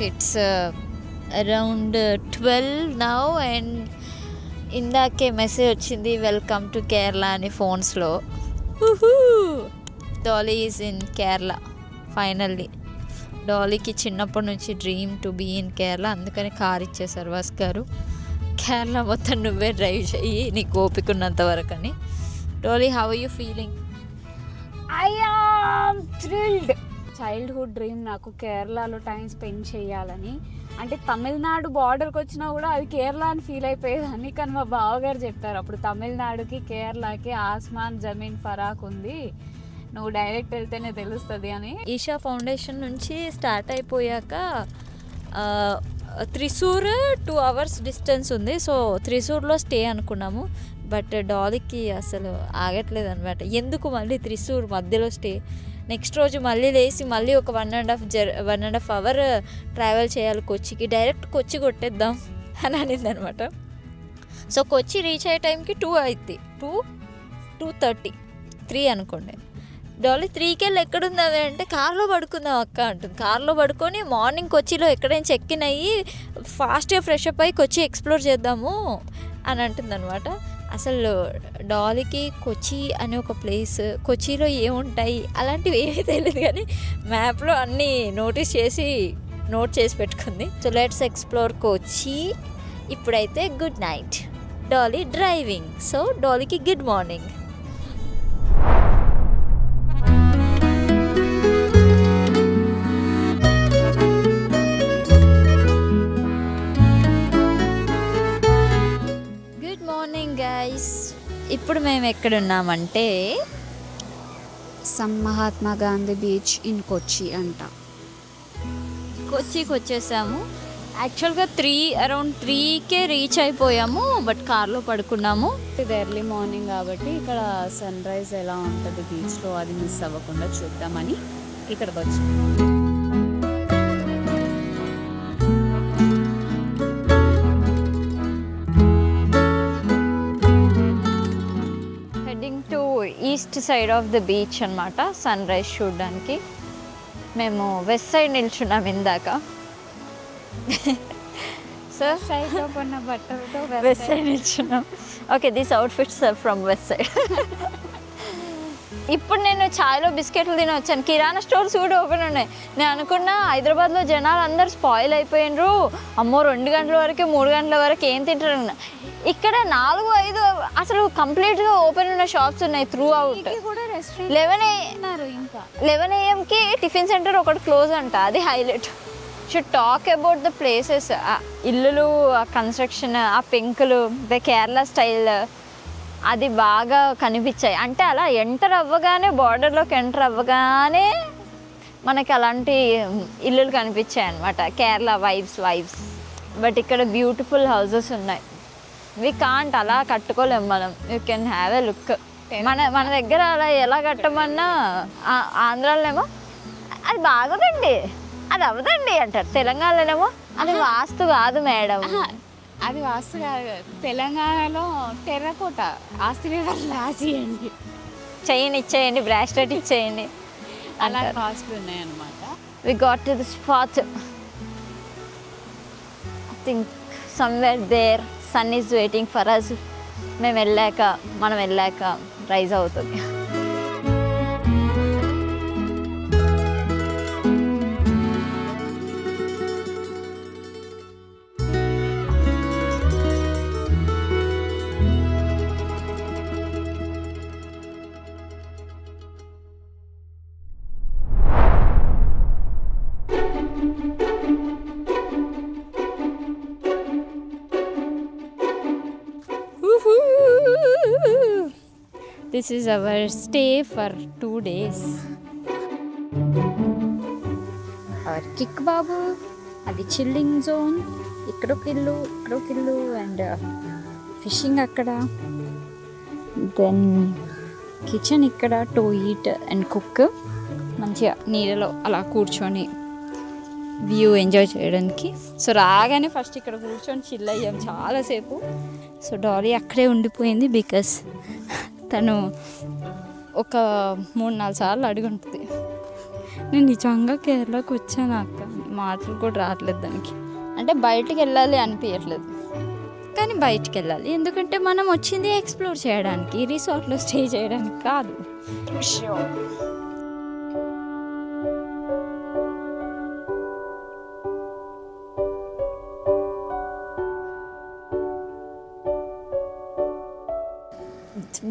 It's around 12 now and ఇందాకే message వచ్చింది welcome to Kerala అని ఫోన్స్లో. Dolly is in Kerala finally. డాలీకి చిన్నప్పటి నుంచి dream to be in Kerala, అందుకని కార్ ఇచ్చేసారు వాస్ గారు. కేరళ మొత్తం నువ్వే డ్రైవ్ చెయ్యి నీకు ఓపిక ఉన్నంత వరకు అని. Dolly, how are you feeling? I am thrilled. Childhood dream నాకు కేరళలో టైం స్పెండ్ చేయాలని. అంటే తమిళనాడు బార్డర్కి వచ్చినా కూడా అది కేరళ అని ఫీల్ అయిపోయేదాన్ని. కానీ మా బావగారు చెప్పారు అప్పుడు తమిళనాడుకి కేరళకి ఆస్మాన్ జమీన్ ఫరాక్ ఉంది, నువ్వు డైరెక్ట్ వెళ్తేనే తెలుస్తుంది అని. ఈషా ఫౌండేషన్ నుంచి స్టార్ట్ అయిపోయాక త్రిశూర్ 2 hours డిస్టెన్స్ ఉంది. సో త్రిశూర్లో స్టే అనుకున్నాము. బట్ డాలీకి అసలు ఆగట్లేదు అనమాట. ఎందుకు మళ్ళీ త్రిశూర్ మధ్యలో స్టే, నెక్స్ట్ రోజు మళ్ళీ లేచి మళ్ళీ ఒక 1.5 hour ట్రావెల్ చేయాలి కొచ్చికి, డైరెక్ట్ కొచ్చి కొట్టేద్దాం అని అనింది అనమాట. సో కొచ్చి రీచ్ అయ్యే టైంకి 2 అవుతుంది, 2:30, 3 అనుకోండి. డాలీ 3కి ఎక్కడుందావి అంటే కార్లో పడుకుందాం అక్క అంటుంది. కార్లో పడుకొని మార్నింగ్ కొచ్చిలో ఎక్కడైనా చెక్ ఇన్ అయ్యి ఫాస్ట్గా ఫ్రెష్ అప్ అయ్యి కొచ్చి ఎక్స్ప్లోర్ చేద్దాము అని అంటుంది అనమాట. అసలు డాలీకి కొచ్చి అనే ఒక ప్లేస్, కొచ్చిలో ఏముంటాయి అలాంటివి ఏమీ తెలియదు, కానీ మ్యాప్లో అన్నీ నోట్ చేసి పెట్టుకుంది. So let's explore Kochi. ఇప్పుడైతే good night, Dolly driving. So డాలీకి గుడ్ మార్నింగ్. గైస్, ఇప్పుడు మేము ఎక్కడున్నామంటే సన్ మహాత్మా గాంధీ బీచ్ ఇన్ కొచ్చి అంట. కొచ్చికి వచ్చేసాము. యాక్చువల్గా అరౌండ్ 3కే రీచ్ అయిపోయాము, బట్ కార్లో పడుకున్నాము. ఇది ఎర్లీ మార్నింగ్ కాబట్టి ఇక్కడ సన్ రైజ్ ఎలా ఉంటుంది బీచ్లో అది మిస్ అవ్వకుండా చూద్దామని ఇక్కడికి వచ్చాము. East side of the beach అనమాట సన్ రైజ్ చూడడానికి. మేము వెస్ట్ సైడ్ నిల్చున్నాం ఇందాక. సో సైడ్లో కొన్న బట్టలతో వెస్ట్ సైడ్ నిల్చున్నాం. Okay, these outfits are from Westside. ఇప్పుడు నేను ఛాయ్లో బిస్కెట్లు తిని వచ్చాను. కిరాణా స్టోర్స్ కూడా ఓపెన్ ఉన్నాయి. నేను అనుకున్నా హైదరాబాద్లో జనాలు అందరు స్పాయిల్ అయిపోయినరు, అమ్మో 2 గంటల వరకు 3 గంటల వరకు ఏం తింటారు. ఇక్కడ 4-5 అసలు కంప్లీట్గా ఓపెన్ ఉన్న షాప్స్ ఉన్నాయి through out. 11 AM tiffin centre ఒకటి క్లోజ్ అంట, అది highlight. Should talk about the places, ఇల్లులు, కన్స్ట్రక్షన్, ఆ పెంకులు, ద కేరళ స్టైల్ అది బాగా కనిపించాయి. అంటే అలా ఎంటర్ అవ్వగానే, బార్డర్లోకి ఎంటర్ అవ్వగానే మనకి అలాంటి ఇల్లులు కనిపించాయి అన్నమాట, కేరళ వైబ్స్. బట్ ఇక్కడ బ్యూటిఫుల్ హౌసెస్ ఉన్నాయి. వి కాంట్ అలా కట్టుకోలేము మనం. You can have a look. మన దగ్గర అలా ఎలా కట్టమన్నా ఆంధ్రాలోనేమో అది బాగోదండి, అది అవ్వదండి అంటారు. తెలంగాణలోనేమో అది వాస్తు కాదు మేడం, అది వాస్తు కాదు. తెలంగాణలో టెర్రకోట ఆస్తి రాసియండి, చైన్ ఇచ్చేయండి, బ్రాస్లెట్ ఇచ్చేయండి, అలా కాస్ట్ ఉన్నాయన్నమాట. We got to the spot. I think somewhere there sun is waiting for us. మనం వెళ్ళాక రైజ్ అవుతుంది. This is our stay for 2 days. Our kick babu, అది చిల్లింగ్ జోన్. ఇక్కడొక ఇల్లు అండ్ ఫిషింగ్ అక్కడ. దెన్ కిచెన్ ఇక్కడ, to eat and cook. మంచిగా నీళ్ళలో అలా కూర్చొని వ్యూ ఎంజాయ్ చేయడానికి. సో రాగానే ఫస్ట్ ఇక్కడ కూర్చొని చిల్ అయ్యాం చాలాసేపు. సో డాలీ అక్కడే ఉండిపోయింది బికాస్ తను ఒక 3-4 సార్లు అడుగుంటుంది, నేను నిజంగా కేరళకు వచ్చాను అక్క, మాటలు కూడా రావట్లేదు దానికి. అంటే బయటికి వెళ్ళాలి అనిపించట్లేదు, కానీ బయటికి వెళ్ళాలి. ఎందుకంటే మనం వచ్చింది ఎక్స్ప్లోర్ చేయడానికి, రిసార్ట్లో స్టే చేయడానికి కాదు.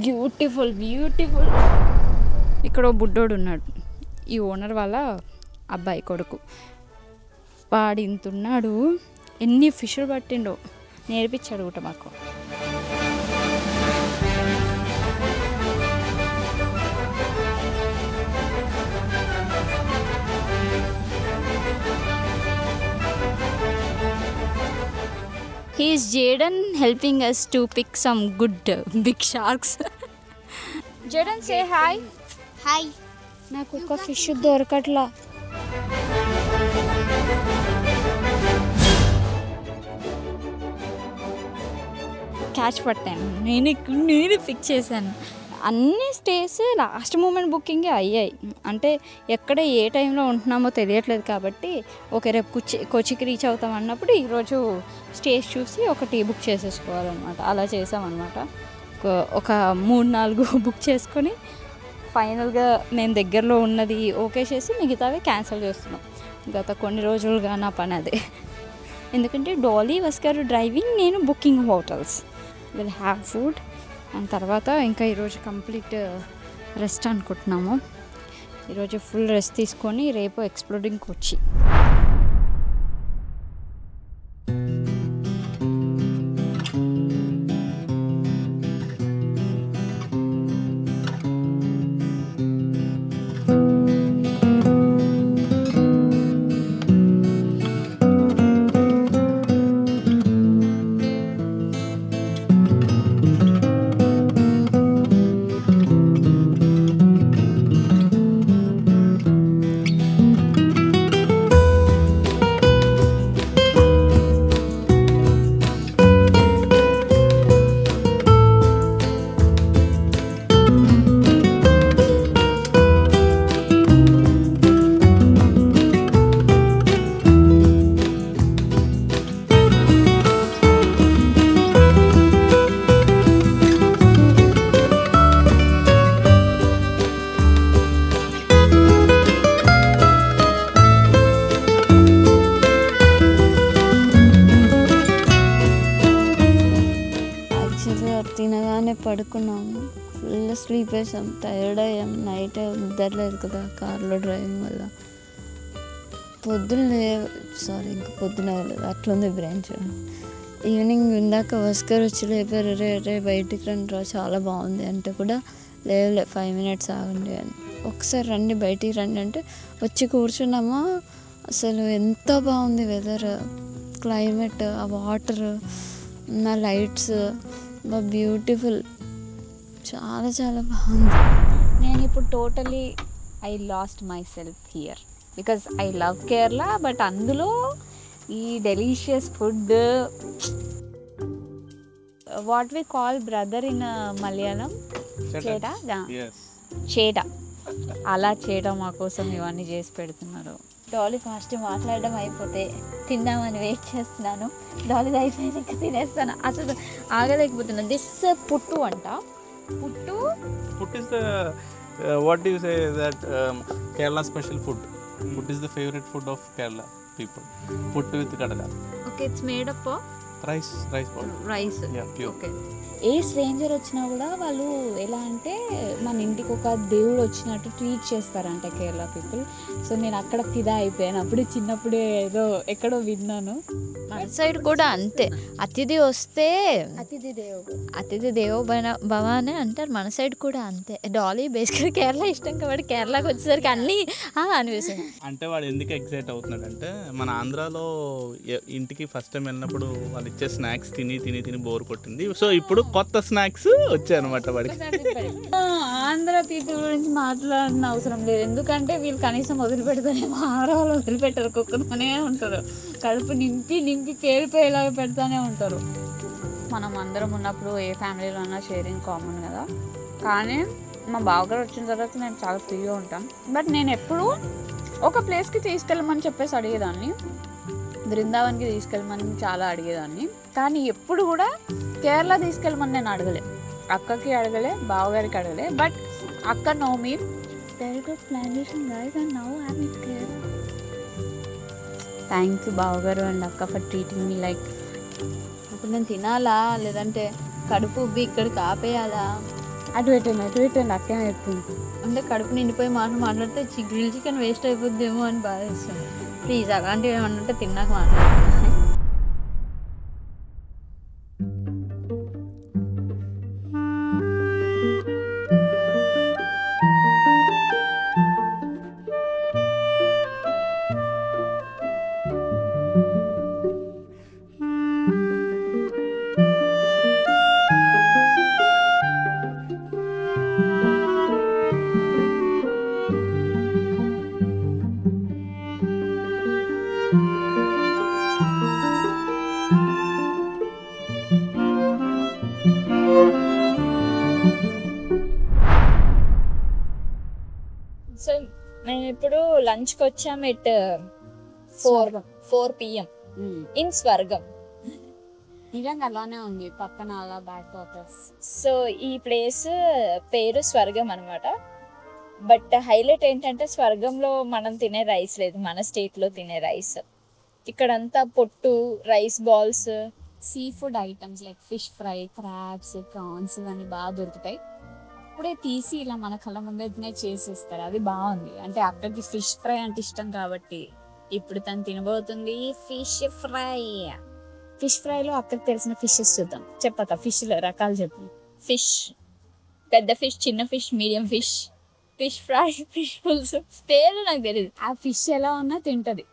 Beautiful beautiful. ఇక్కడ బుడ్డోడు ఉన్నాడు, ఈ ఓనర్ వాళ్ళ అబ్బాయి కొడుకు. వాడు ఇంతున్నాడు, ఎన్ని ఫిష్లు పట్టిండో నేర్పించాడు కూడా మాకు. He is Jaden helping us to pick some good big sharks. Jaden, say hi. Hi. నాకు ఒక ఫిష్ దొరకట్లా. క్యాచ్ పట్టాను నేను పిక్ చేశాను. అన్ని స్టేస్ లాస్ట్ మూమెంట్ బుకింగే అయ్యాయి. అంటే ఎక్కడ ఏ టైంలో ఉంటున్నామో తెలియట్లేదు కాబట్టి రేపు కొచ్చికి రీచ్ అవుతాం అన్నప్పుడు ఈరోజు స్టేస్ చూసి ఒకటి బుక్ చేసేసుకోవాలన్నమాట. అలా చేసామన్నమాట. ఒక 3-4 బుక్ చేసుకొని ఫైనల్గా నేను దగ్గరలో ఉన్నది ఓకే చేసి మిగతావి క్యాన్సిల్ చేస్తున్నాం. గత కొన్ని రోజులుగా నా పని అదే. ఎందుకంటే డాలీ వస్కారు డ్రైవింగ్, నేను booking hotels. Will have food and తర్వాత ఇంకా ఈరోజు కంప్లీట్ రెస్ట్ అనుకుంటున్నాము. ఈరోజు ఫుల్ రెస్ట్ తీసుకొని రేపు ఎక్స్ప్లోరింగ్కి వచ్చి తినగానే పడుకున్నాము. ఫుల్ స్లీప్ వేసాం, టైర్డ్ అయ్యాం. నైట్ నిద్రలేదు కదా కార్లో డ్రైవింగ్ వల్ల. ఇంకా పొద్దున అట్లుంది బ్రాంచ్. ఈవినింగ్ ఇందాక వస్కర్ వచ్చి లేపారు, రే బయటికి రండి రా చాలా బాగుంది అంటే కూడా లేవులే 5 minutes ఆగండి అని. ఒకసారి రండి బయటికి రండి అంటే వచ్చి కూర్చున్నామా. అసలు ఎంత బాగుంది వెదర్, క్లైమేట్, ఆ వాటర్, నా లైట్స్, బ్యూటిఫుల్, చాలా చాలా బాగుంది. నేను ఇప్పుడు totally I lost myself here because I love Kerala. But అందులో ఈ delicious food, what we call brother in Malayalam chetta, అలా చేయడం మా కోసం ఇవన్నీ చేసి పెడుతున్నారు. డాలీ ఫాస్ట్ మాట్లాడడం అయిపోతే తిందామని వెయిట్ చేస్తున్నాను. డాలీ అయిపోయింది ఇంకా తినేస్తాను. అసలు ఆగలేకపోతున్నాను. దిస్ పుట్టు అంట. పుట్టు is the what do you say that Kerala special food. Put is the favorite food of Kerala people. Puttu with kadala. Okay, it's made up of rice ball. Rice. Yeah, pure. Okay. A stranger వచ్చినా కూడా వాళ్ళు ఎలా అంటే మన ఇంటికి ఒక దేవుడు వచ్చినట్టు ట్రీట్ చేస్తారంట కేరళ పీపుల్. సో నేను అక్కడ ఫిదా అయిపోయాను. అప్పుడు చిన్నప్పుడే ఏదో ఎక్కడో విన్నాను. మన సైడ్ కూడా అంతే, అతిథి వస్తే అతిథి దేవో భవ అని అంటారు. మన సైడ్ కూడా అంతే. డాలీ బేసిక్గా కేరళ ఇష్టం కాబట్టి కేరళకి వచ్చేసరికి అన్నీ అనిపిస్తుంది. అంటే వాడు ఎందుకు ఎక్సైట్ అవుతున్నాడు అంటే, మన ఆంధ్రాలో ఇంటికి ఫస్ట్ టైం వెళ్ళినప్పుడు వాళ్ళు ఇచ్చే స్నాక్స్ తిని బోర్ కొట్టింది. సో ఇప్పుడు కొత్త స్నాక్స్ వచ్చాయన్నమాట వాడికి. ఆంధ్ర పీపుల్ గురించి మాట్లాడిన అవసరం లేదు, ఎందుకంటే వీళ్ళు కనీసం వదిలిపెడతానేమో. ఆంధ్ర వాళ్ళు వదిలిపెట్టారు, కుక్కతోనే ఉంటారు. కడుపు నింపి పేలిపోయేలాగా పెడతానే ఉంటారు. మనం అందరం ఉన్నప్పుడు ఏ ఫ్యామిలీలో ఉన్నా షేరింగ్ కామన్ కదా. కానీ మా బావగారు వచ్చిన తర్వాత నేను చాలా ఫ్రీగా ఉంటాం. బట్ నేను ఎప్పుడు ఒక ప్లేస్కి తీసుకెళ్ళమని చెప్పేసి అడిగేదాన్ని, బృందావన్కి తీసుకెళ్ళమని చాలా అడిగేదాన్ని, కానీ ఎప్పుడు కూడా కేరళ తీసుకెళ్ళమని నేను అడగలే. అక్కకి అడగలే, బావగారికి అడగలే. బట్ అక్క నో మీ వెరీ గుడ్ ప్లానేషన్ guys and now I am in Kerala. Thank you బావగారు అండ్ అక్క ఫర్ ట్రీటింగ్ మీ లైక్. ఇప్పుడు నేను తినాలా లేదంటే కడుపు ఉబ్బి ఇక్కడికి ఆపేయాలా? అటు పెట్టండి అక్కే చెప్తుంది. అంటే కడుపు నిండిపోయి మాట్లాడితే గ్రిల్ చికెన్ వేస్ట్ అయిపోద్దేమో అని బాధేస్తుంది. ప్లీజ్ అలాంటివి ఏమన్నా తిన్నాక మాట్లాడుతున్నాను. సో మేము ఇప్పుడు లంచ్కి వచ్చాము ఎట్ 4 PM ఇన్ స్వర్గం. నిజంగా అలానే ఉంది పక్కన అలా బ్యాక్ వాటర్స్. సో ఈ ప్లేస్ పేరు స్వర్గం అనమాట. బట్ హైలైట్ ఏంటంటే స్వర్గంలో మనం తినే రైస్ లేదు, మన స్టేట్లో తినే రైస్. ఇక్కడంతా పొట్టు, rice balls, sea food items like fish fry, crabs, prawns ఇవన్నీ బాగా దొరుకుతాయి. ఇప్పుడే తీసి ఇలా మన కళ్ళ ముందనే చేసేస్తారు. అది బాగుంది. అంటే అక్కడికి ఫిష్ ఫ్రై అంటే ఇష్టం కాబట్టి ఇప్పుడు తను తినబోతుంది ఫిష్ ఫ్రై. ఫిష్ ఫ్రైలో అక్కడికి తెలిసిన ఫిషెస్ చూద్దాం. చెప్పక ఫిష్లో రకాలు చెప్పు. ఫిష్, పెద్ద ఫిష్, చిన్న fish, medium fish, fish fry, fish పులుసు, పేరు నాకు తెలియదు. ఆ ఫిష్ ఎలా ఉన్నా తింటది.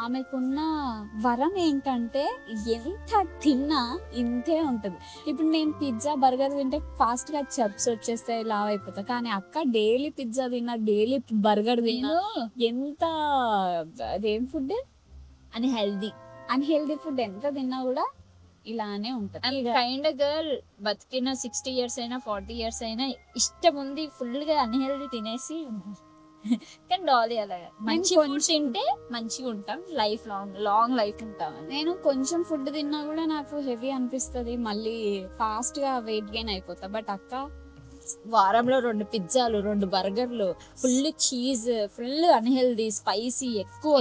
ఆమెకున్న వరం ఏంటంటే ఎంత తిన్నా ఇంతే ఉంటుంది. ఇప్పుడు నేను పిజ్జా బర్గర్ తింటే ఫాస్ట్ గా చప్స్ వచ్చేస్తాయి, లావ్ అయిపోతా. కానీ అక్క డైలీ పిజ్జా తిన్నా, డైలీ బర్గర్ తిన్నా, ఎంత అదేం ఫుడ్ అన్హెల్దీ ఫుడ్ ఎంత తిన్నా కూడా ఇలానే ఉంటుంది. కైండ్ గర్ల్ బతికిన 60 years అయినా 40 years అయినా ఇష్టం ఉంది ఫుల్ గా అన్హెల్దీ తినేసి. కానీ డాలీ అలా మంచి ఫుడ్ తింటే మంచిగా ఉంటాం, లాంగ్ లైఫ్ ఉంటాం. నేను కొంచెం ఫుడ్ తిన్నా కూడా నాకు హెవీ అనిపిస్తుంది, మళ్ళీ ఫాస్ట్ గా వెయిట్ గెయిన్ అయిపోతా. బట్ అక్క వారంలో 2 పిజ్జాలు, 2 బర్గర్లు, full cheese, full unhealthy, spicy, ఎక్కువ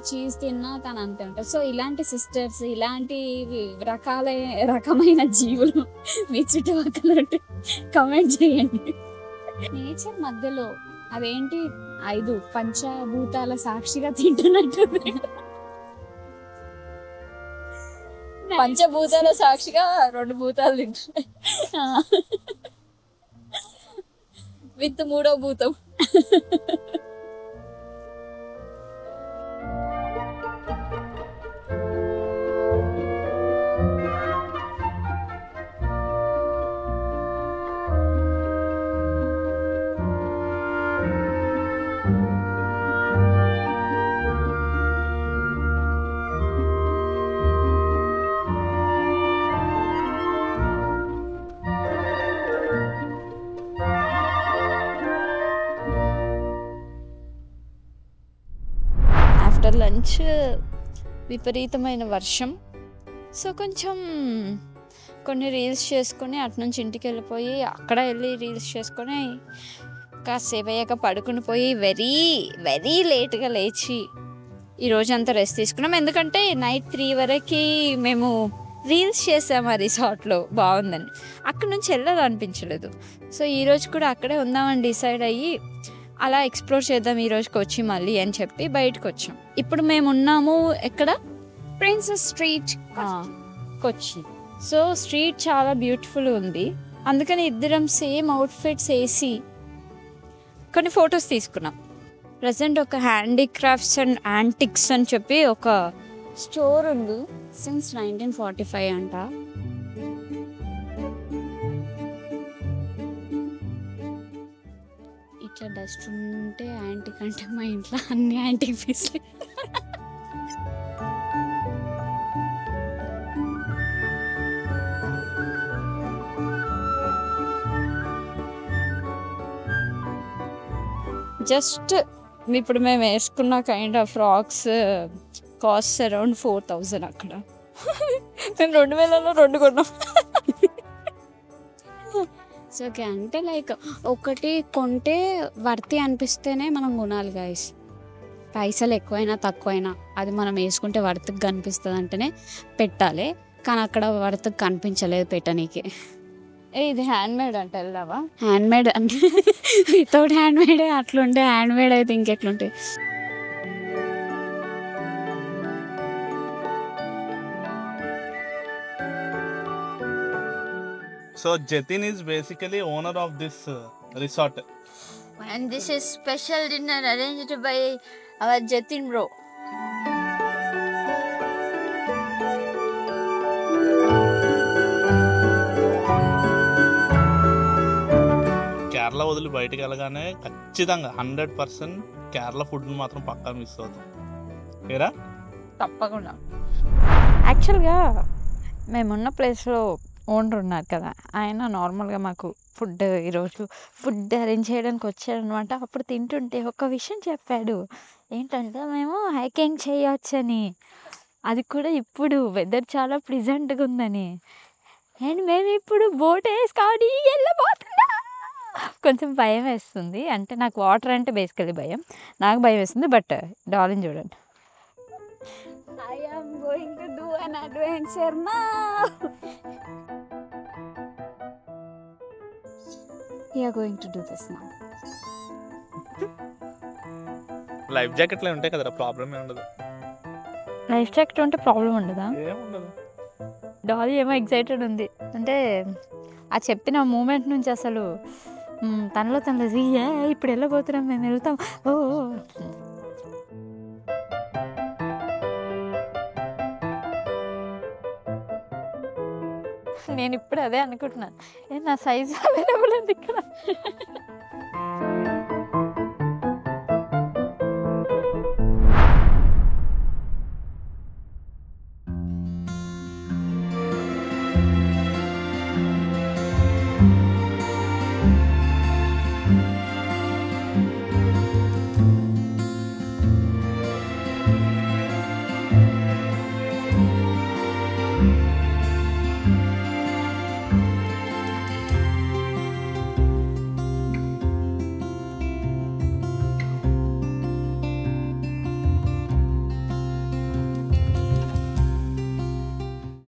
చీజ్ తిన్నా తను అంతే ఉంటుంది. సో ఇలాంటి సిస్టర్స్, ఇలాంటి రకమైన జీవులు మీ చుట్టుపక్కల కమెంట్ చేయండి. నేచర్ మధ్యలో అదేంటి 5 పంచభూతాల సాక్షిగా తింటున్నట్టు. పంచభూతాల సాక్షిగా 2 భూతాలు తింటున్నాయి విత్ 3వ భూతం. ఆఫ్టర్ లంచ్ విపరీతమైన వర్షం. సో కొంచెం కొన్ని రీల్స్ చేసుకొని అటు నుంచి ఇంటికి వెళ్ళిపోయి అక్కడ వెళ్ళి రీల్స్ చేసుకొని కాసేపు అయ్యాక పడుకుని పోయి వెరీ వెరీ లేట్గా లేచి ఈరోజంతా రెస్ట్ తీసుకున్నాం. ఎందుకంటే నైట్ 3 వరకు మేము రీల్స్ చేసాము ఆ రిసార్ట్లో, బాగుందని. అక్కడ నుంచి వెళ్ళాలనిపించలేదు. సో ఈరోజు కూడా అక్కడే ఉందామని డిసైడ్ అయ్యి అలా ఎక్స్ప్లోర్ చేద్దాం ఈ రోజుకి వచ్చి మళ్ళీ అని చెప్పి బయటకు వచ్చాం. ఇప్పుడు మేము ఉన్నాము ఎక్కడ? ప్రిన్సెస్ స్ట్రీట్, కొచ్చి. సో స్ట్రీట్ చాలా బ్యూటిఫుల్ ఉంది. అందుకని ఇద్దరం సేమ్ అవుట్ఫిట్స్ వేసి కొన్ని ఫొటోస్ తీసుకున్నాం. ప్రజెంట్ ఒక హ్యాండీక్రాఫ్ట్స్ అండ్ యాంటిక్స్ అని చెప్పి ఒక స్టోర్ ఉంది. సిన్స్ 1945 అంట. ఇట్లా డస్ట్ ఉంటే యాంటిక్ అంటే మా ఇంట్లో అన్ని యాంటిక్ పీస్లే. జస్ట్ ఇప్పుడు మేము వేసుకున్న kind of frocks cost around 4,000 అక్కడ. మేము 2,000లో 2 కొన్నాం. సో ఓకే అంటే లైక్ ఒకటి కొంటే వర్తి అనిపిస్తేనే మనం కొనాలి గైస్. పైసలు ఎక్కువైనా తక్కువైనా అది మనం వేసుకుంటే వర్త్కి కనిపిస్తుంది అంటేనే పెట్టాలి. కానీ అక్కడ వర్త్కి కనిపించలేదు పెట్టనీకి. ఇది హ్యాండ్మేడ్ అంటే వెళ్దావా? హ్యాండ్మేడ్ అంటే వితౌట్ హ్యాండ్మేడే అట్లుంటే హ్యాండ్మేడ్ అయితే ఇంకెట్లుంటాయి. So Jatin is basically owner of this resort. And this is special dinner arranged by our Jatin bro. Kerala వదిలి బయటకు వెళ్ళగానే ఖచ్చితంగా 100% కేరళ ఫుడ్ని మాత్రం పక్కా మిస్ అవుతాం. ఏరా? తప్పకుండా. యాక్చువల్గా మేమున్న ప్లేస్లో ఓనర్ ఉన్నారు కదా, ఆయన నార్మల్గా మాకు ఫుడ్ ఈరోజు ఫుడ్ అరేంజ్ చేయడానికి వచ్చాడనమాట. అప్పుడు తింటుంటే ఒక విషయం చెప్పాడు, ఏంటంటే మేము హైకింగ్ చేయొచ్చని, అది కూడా ఇప్పుడు వెదర్ చాలా ప్లెజెంట్గా ఉందని. అండ్ మేము ఇప్పుడు బోట్ వేసుకొని వెళ్ళబోతున్నా. కొంచెం భయం వేస్తుంది, అంటే నాకు వాటర్ అంటే బేసికలీ భయం, నాకు భయం వేస్తుంది. బట్ డాలిని చూడండి, I am going to do an adventure now. We are going to do this now. Life జాకెట్లు ఉంటాయి కదరా, ప్రాబ్లం ఉండదు. లైఫ్ జాకెట్ ఉంటే ప్రాబ్లం ఉండదా? ఏముండదు. డాలీ ఏమో ఎక్సైటెడ్ ఉంది, అంటే ఆ చెప్పిన మూమెంట్ నుంచి అసలు తనలో ఇప్పుడు వెళ్ళబోతున్నాం, మేము వెళ్తాం. ఓ నేను ఇప్పుడు అదే అనుకుంటున్నాను, నా సైజు అవైలబుల్ ఉంది ఇక్కడ.